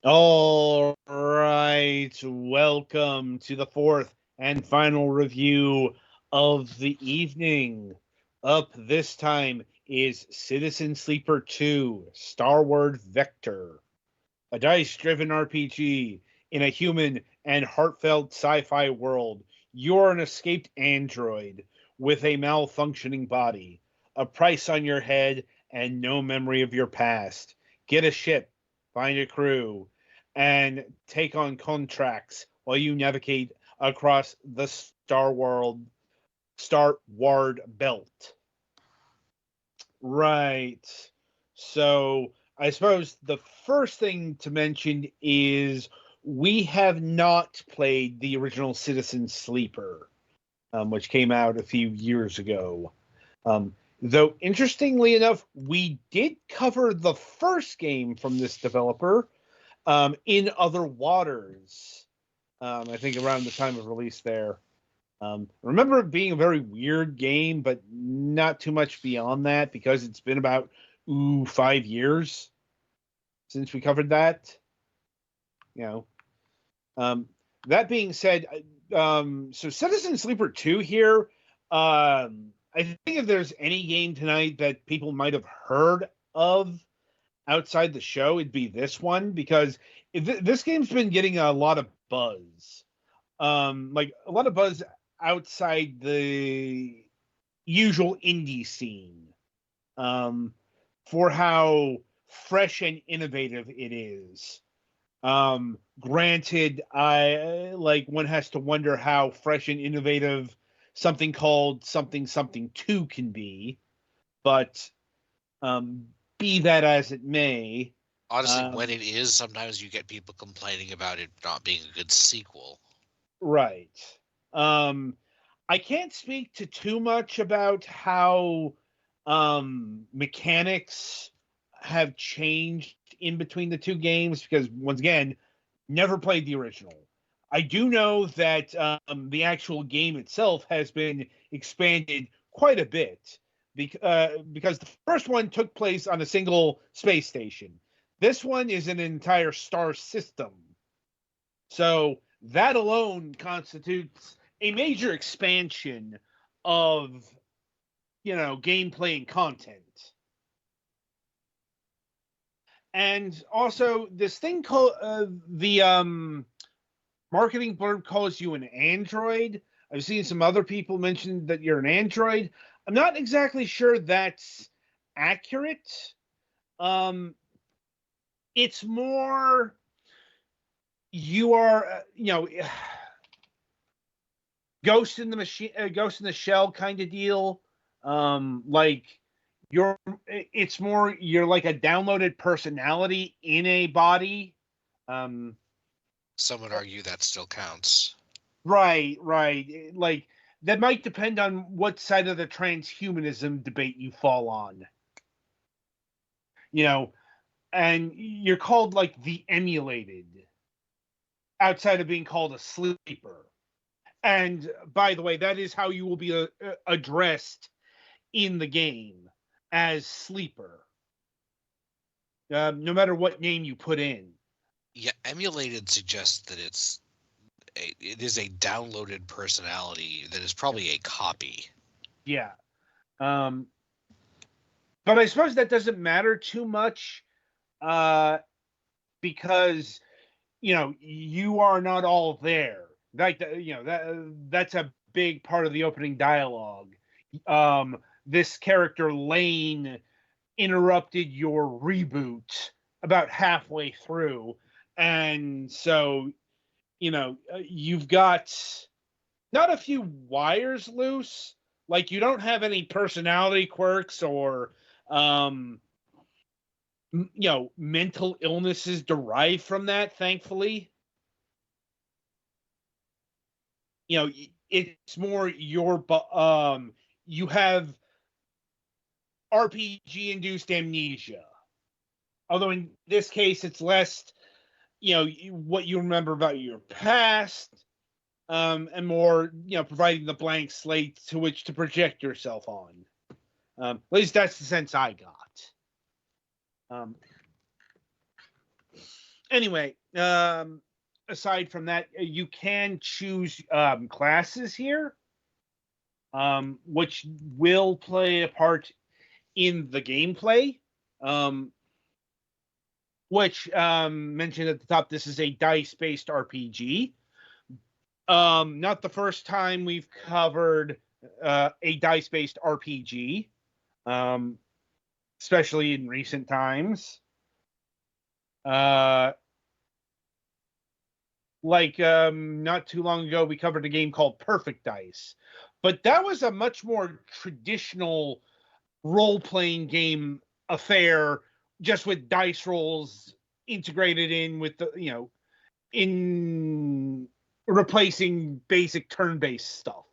All right, welcome to the fourth and final review of the evening. Up this time is Citizen Sleeper 2 Starward Vector, a dice driven RPG in a human and heartfelt sci fi world. You're an escaped android with a malfunctioning body, a price on your head, and no memory of your past. Get a ship, find a crew, and take on contracts while you navigate across the Starward belt. Right. So I suppose the first thing to mention is we have not played the original Citizen Sleeper, which came out a few years ago. Though, interestingly enough, we did cover the first game from this developer in Other Waters, I think around the time of release there. Remember it being a very weird game, but not too much beyond that because it's been about 5 years since we covered that. You know, um, that being said, so Citizen Sleeper 2 here. I think if there's any game tonight that people might have heard of outside the show, it'd be this one because this game's been getting a lot of buzz. Like a lot of buzz outside the usual indie scene, um, for how fresh and innovative it is. Granted, I like one has to wonder how fresh and innovative something called something something two can be, but um, be that as it may, Honestly, when um, it is, sometimes you get people complaining about it not being a good sequel. right. Um, I can't speak to too much about how mechanics have changed in between the two games because once again, never played the original. I do know that the actual game itself has been expanded quite a bit because the first one took place on a single space station. This one is an entire star system. So that alone constitutes a major expansion of gameplay and content. And also this thing called the marketing blurb calls you an android. I've seen some other people mention that you're an android. I'm not exactly sure that's accurate. Um, it's more you are, ghost in the machine, ghost in the shell kind of deal. Like you're, it's more you're like a downloaded personality in a body. Um, Some would argue that still counts. right. Like that might depend on what side of the transhumanism debate you fall on. You know, and you're called like the emulated outside of being called a sleeper. And by the way, that is how you will be addressed in the game as sleeper, no matter what name you put in. Yeah, emulated suggests that it is a downloaded personality that is probably a copy. Yeah. Um, but I suppose that doesn't matter too much uh, because you are not all there. Like that's a big part of the opening dialogue. This character Lane interrupted your reboot about halfway through, and so you've got not a few wires loose. Like you don't have any personality quirks or um, mental illnesses derived from that. Thankfully, it's more you have RPG induced amnesia. Although in this case, it's less what you remember about your past, and more providing the blank slate to which to project yourself on. At least that's the sense I got. Um, Anyway, aside from that, you can choose classes here, which will play a part in the gameplay. Which mentioned at the top, this is a dice-based RPG. Not the first time we've covered a dice-based RPG, especially in recent times. Not too long ago, we covered a game called Perfect Dice, but that was a much more traditional role-playing game affair, just with dice rolls integrated in with the, in replacing basic turn-based stuff.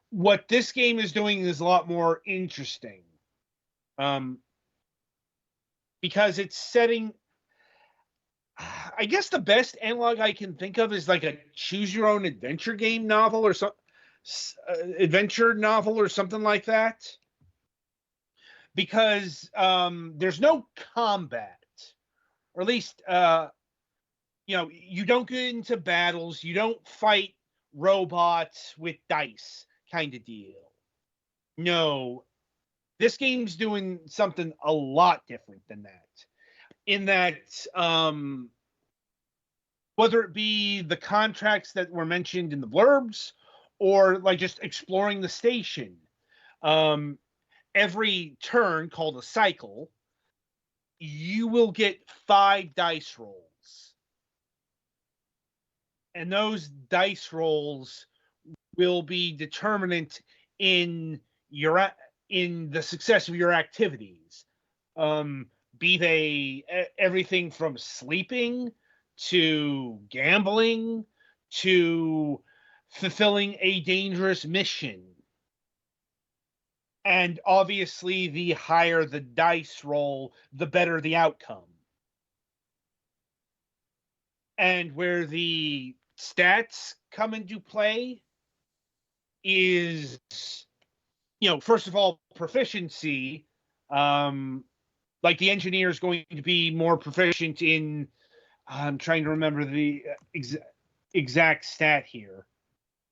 What this game is doing is a lot more interesting, because it's setting. I guess the best analog I can think of is like a choose-your-own adventure game novel or adventure novel or something like that. Because there's no combat, or at least you don't get into battles, you don't fight robots with dice, kind of deal. No, this game's doing something a lot different than that. In that, whether it be the contracts that were mentioned in the blurbs, or like just exploring the station, every turn, called a cycle, you will get 5 dice rolls. And those dice rolls will be determinant in the success of your activities. Be they everything from sleeping to gambling to fulfilling a dangerous mission. And obviously, the higher the dice roll, the better the outcome. And where the stats come into play is, first of all, proficiency. Like the engineer is going to be more proficient in, I'm trying to remember the exact stat here.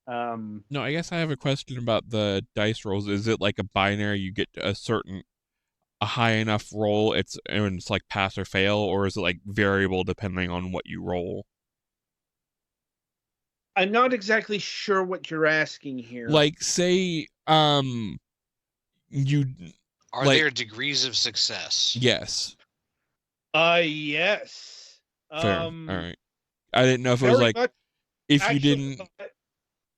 No, I guess I have a question about the dice rolls. Is it like a binary? You get a high enough roll, it's like pass or fail, or is it like variable depending on what you roll? I'm not exactly sure what you're asking here. Like, say, you are there degrees of success? Yes. Yes. Fair. All right. I didn't know if it was like, if you didn't.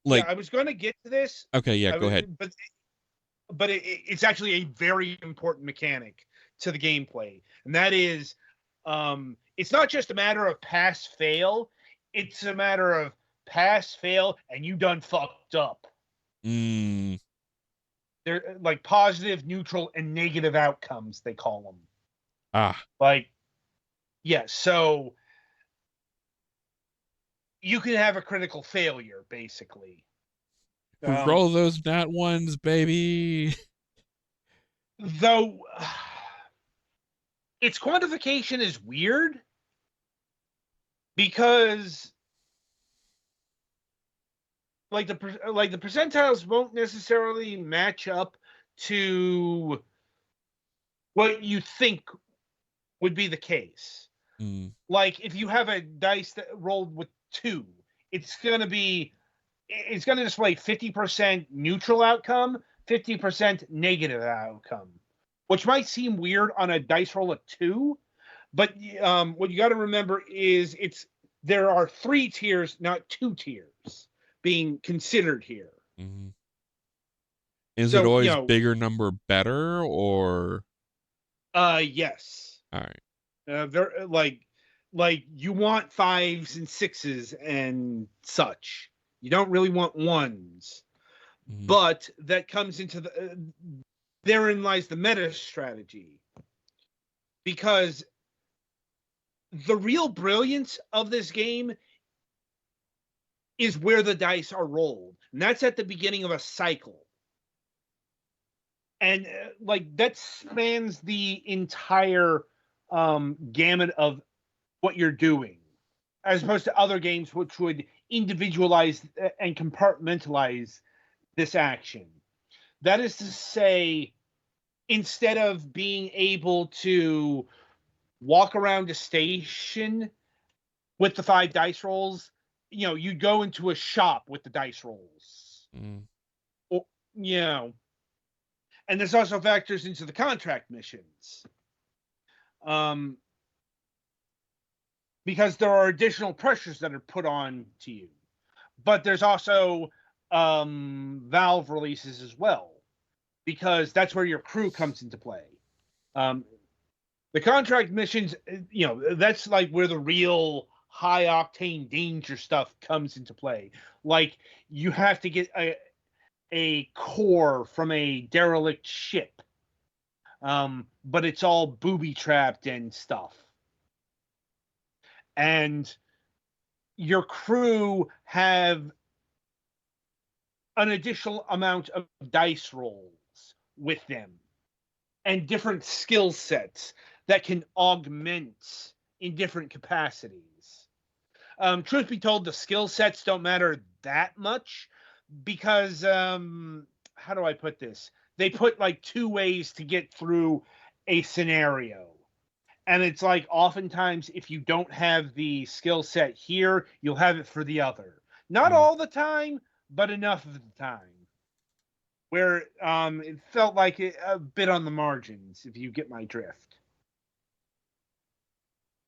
I was going to get to this. Okay, yeah, go ahead. But it's actually a very important mechanic to the gameplay, and that is, it's not just a matter of pass fail. It's a matter of pass fail, and you done fucked up. They're like positive, neutral, and negative outcomes, they call them. So you can have a critical failure, basically. Roll those nat ones, baby. Though its quantification is weird, because like the percentiles won't necessarily match up to what you think would be the case. Like if you have a dice that rolled with 2, it's going to display 50% neutral outcome, 50% negative outcome, which might seem weird on a dice roll of 2, but what you got to remember is there are 3 tiers, not 2 tiers, being considered here. Is it always bigger number better, or? Yes. All right. Like you want 5s and 6s and such. You don't really want 1s. But that comes into therein lies the meta strategy. Because the real brilliance of this game is where the dice are rolled. And that's at the beginning of a cycle. And that spans the entire gamut of what you're doing, as opposed to other games which would individualize and compartmentalize this action. That is to say, instead of being able to walk around a station with the 5 dice rolls, you go into a shop with the dice rolls. Or, and this also factors into the contract missions. Because there are additional pressures that are put on to you. But there's also valve releases as well, because that's where your crew comes into play. The contract missions, that's like where the real high octane danger stuff comes into play. Like, you have to get a core from a derelict ship, but it's all booby trapped and stuff. And your crew have an additional amount of dice rolls with them and different skill sets that can augment in different capacities. Truth be told, the skill sets don't matter that much because, how do I put this? They put like 2 ways to get through a scenario. And it's like, oftentimes, if you don't have the skill set here, you'll have it for the other. Not all the time, but enough of the time. Where it felt like a bit on the margins, if you get my drift.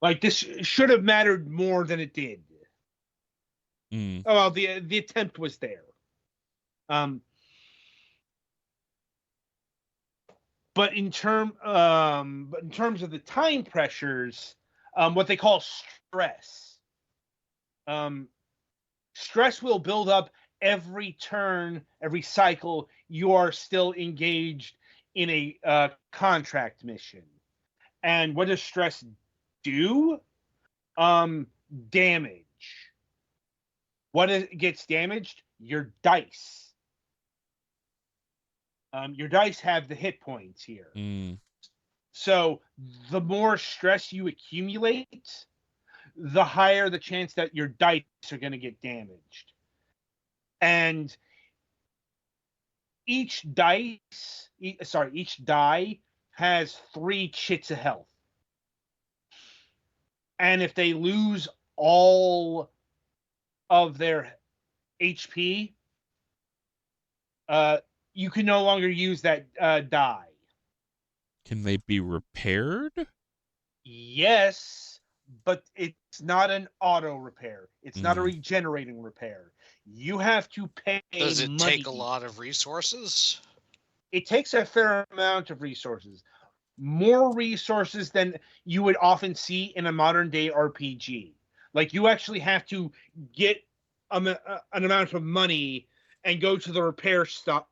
Like, this should have mattered more than it did. Oh, well, the attempt was there. But in terms of the time pressures, what they call stress. Stress will build up every turn, every cycle you are still engaged in a contract mission. And what does stress do? Damage. What gets damaged? Your dice. Your dice have the hit points here. So the more stress you accumulate, the higher the chance that your dice are going to get damaged. And each die has 3 chits of health. And if they lose all of their HP, you can no longer use that die. Can they be repaired? Yes, but it's not an auto repair. It's not a regenerating repair. You have to pay money. Does it take a lot of resources? It takes a fair amount of resources. More resources than you would often see in a modern day RPG. Like, you actually have to get an amount of money and go to the repair shop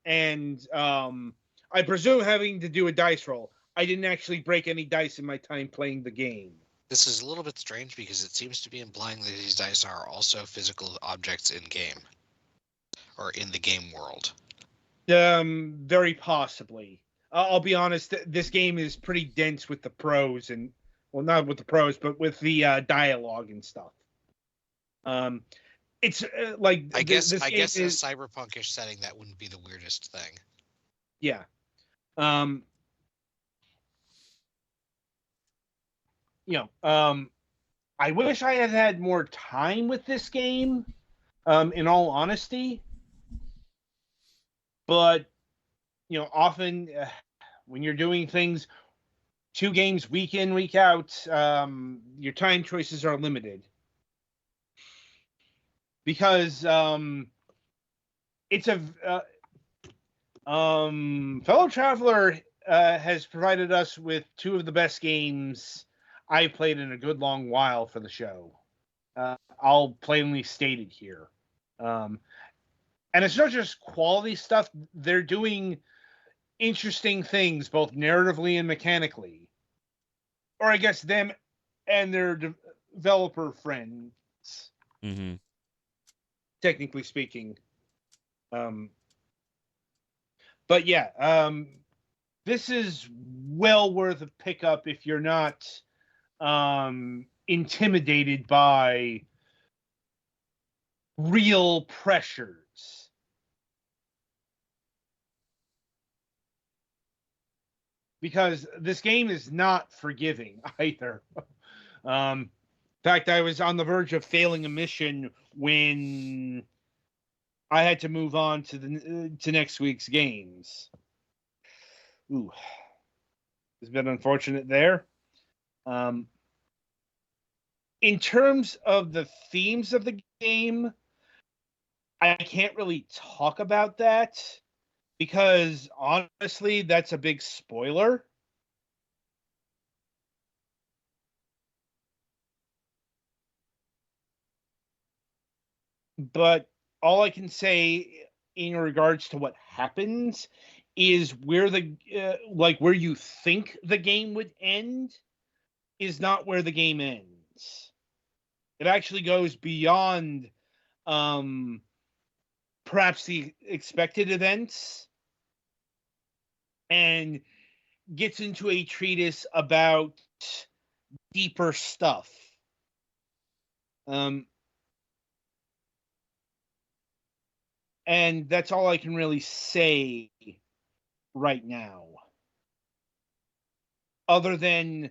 and I presume having to do a dice roll. I didn't actually break any dice in my time playing the game. This is a little bit strange because it seems to be implying that these dice are also physical objects in game or in the game world. Very possibly. I'll be honest, this game is pretty dense with the prose and, well, not with the prose, but with the dialogue and stuff. It's like, I guess in a cyberpunkish setting that wouldn't be the weirdest thing. Yeah. I wish I had had more time with this game, in all honesty. But, often when you're doing things 2 games week in, week out, your time choices are limited. Because it's Fellow Traveler has provided us with 2 of the best games I've played in a good long while for the show. I'll plainly state it here. And it's not just quality stuff. They're doing interesting things, both narratively and mechanically. Or I guess them and their developer friends. Technically speaking. But yeah, this is well worth a pickup if you're not intimidated by real pressures. Because this game is not forgiving either. In fact, I was on the verge of failing a mission when I had to move on to next week's games. Ooh, it's been unfortunate there. In terms of the themes of the game, I can't really talk about that because honestly, that's a big spoiler. But all I can say in regards to what happens is where where you think the game would end is not where the game ends. It actually goes beyond perhaps the expected events and gets into a treatise about deeper stuff. And that's all I can really say right now. Other than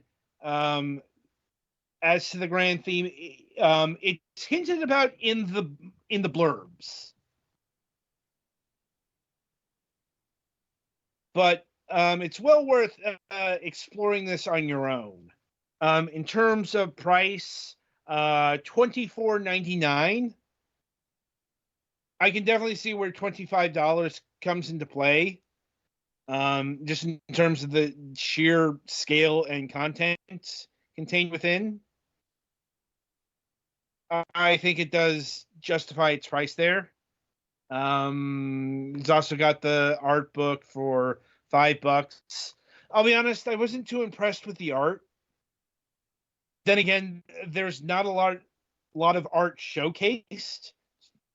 as to the grand theme, it's hinted about in the blurbs. But it's well worth exploring this on your own. In terms of price, $24.99. I can definitely see where $25 comes into play. Just in terms of the sheer scale and content contained within. I think it does justify its price there. It's also got the art book for $5. I'll be honest, I wasn't too impressed with the art. Then again, there's not a lot of art showcased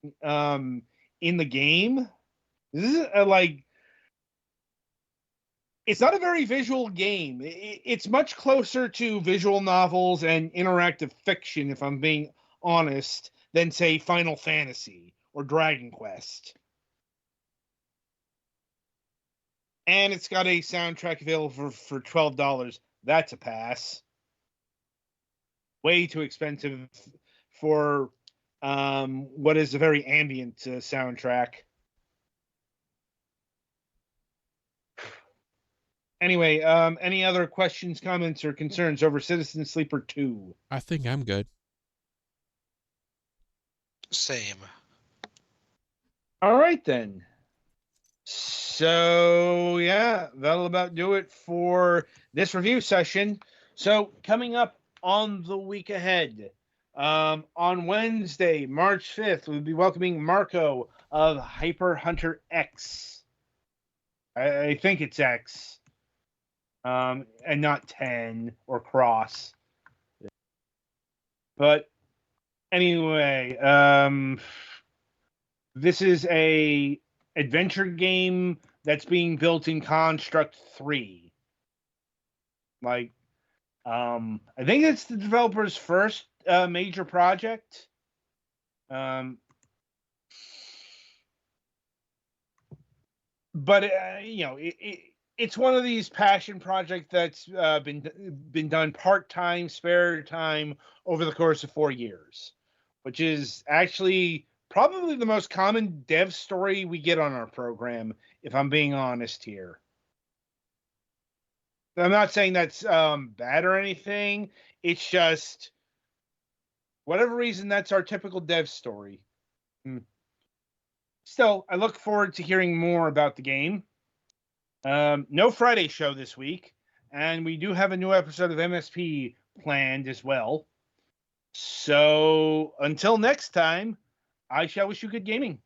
in the game. This is it's not a very visual game. It's much closer to visual novels and interactive fiction, if I'm being honest, than say Final Fantasy or Dragon Quest. And it's got a soundtrack available for $12. That's a pass. Way too expensive for what is a very ambient soundtrack. Anyway, any other questions, comments, or concerns over Citizen Sleeper 2? I think I'm good. Same. All right, then. So, yeah, that'll about do it for this review session. So, coming up on the week ahead, on Wednesday, March 5th, we'll be welcoming Marco of Hyper Hunter X. I think it's X. And not 10 or Cross. But anyway, this is a adventure game that's being built in Construct 3. I think it's the developer's first major project. But it's one of these passion projects that's been done part-time, spare time over the course of 4 years, which is actually probably the most common dev story we get on our program, if I'm being honest here. I'm not saying that's bad or anything. It's just, whatever reason, that's our typical dev story. Still, I look forward to hearing more about the game. No Friday show this week, and we do have a new episode of MSP planned as well. So, until next time, I shall wish you good gaming.